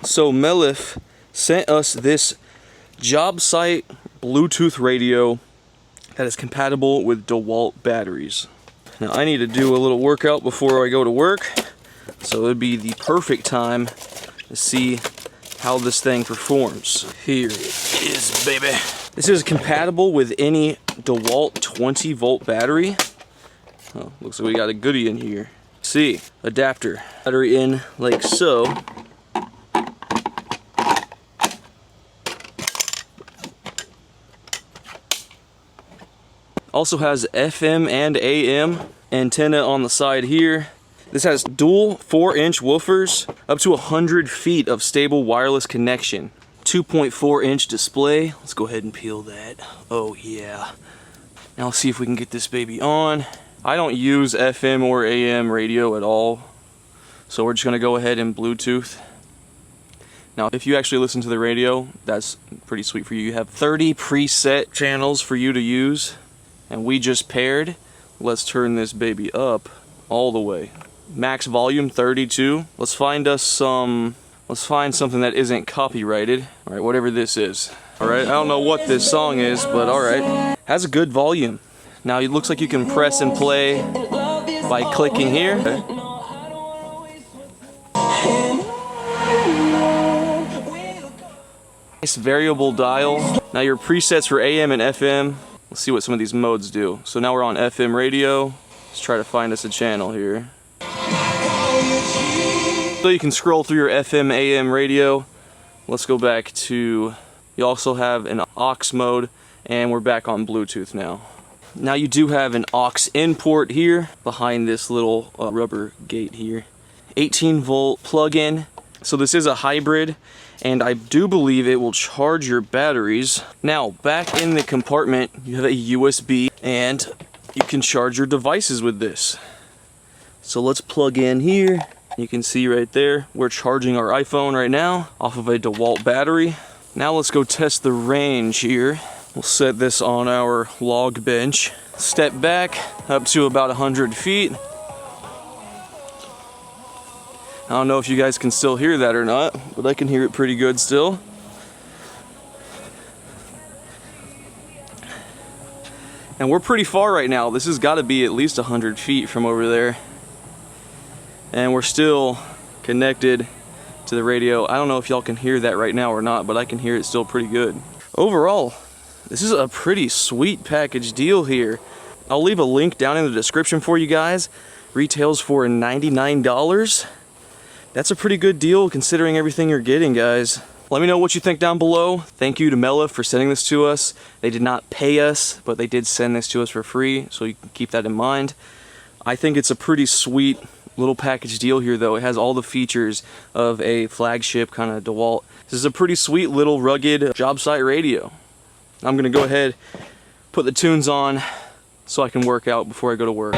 So Mellif sent us this job site Bluetooth radio that is compatible with Dewalt batteries. Now I need to do a little workout before I go to work, so it would be the perfect time to see how this thing performs. Here it is, baby. This is compatible with any Dewalt 20 volt battery. Oh, looks like we got a goodie in here. See, adapter, battery in like so. Also has FM and AM antenna on the side here. This has dual 4-inch woofers, up to 100 feet of stable wireless connection. 2.4-inch display. Let's go ahead and peel that. Oh yeah. Now let's see if we can get this baby on. I don't use FM or AM radio at all, so we're just gonna go ahead and Bluetooth. Now, if you actually listen to the radio, that's pretty sweet for you. You have 30 preset channels for you to use. And we just paired. Let's turn this baby up all the way. Max volume 32. Let's find something that isn't copyrighted. All right, whatever this is. All right, I don't know what this song is, but all right. Has a good volume. Now it looks like you can press and play by clicking here. Nice variable dial. Now your presets for AM and FM. Let's see what some of these modes do. So now we're on FM radio. Let's try to find us a channel here. So you can scroll through your FM, AM radio. Let's go back to, you also have an aux mode, and we're back on Bluetooth now. Now you do have an aux in port here, behind this little rubber gate here. 18 volt plug-in. So this is a hybrid, and I do believe it will charge your batteries. Now, back in the compartment, you have a USB, and you can charge your devices with this. So let's plug in here. You can see right there, we're charging our iPhone right now off of a Dewalt battery. Now let's go test the range here. We'll set this on our log bench. Step back up to about 100 feet. I don't know if you guys can still hear that or not, but I can hear it pretty good still. And we're pretty far right now. This has got to be at least 100 feet from over there. And we're still connected to the radio. I don't know if y'all can hear that right now or not, but I can hear it still pretty good. Overall, this is a pretty sweet package deal here. I'll leave a link down in the description for you guys. Retails for $99. That's a pretty good deal considering everything you're getting, guys. Let me know what you think down below. Thank you to Mellif for sending this to us. They did not pay us, but they did send this to us for free, so you can keep that in mind. I think it's a pretty sweet little package deal here, though. It has all the features of a flagship kind of Dewalt. This is a pretty sweet little rugged job site radio. I'm gonna go ahead, put the tunes on so I can work out before I go to work.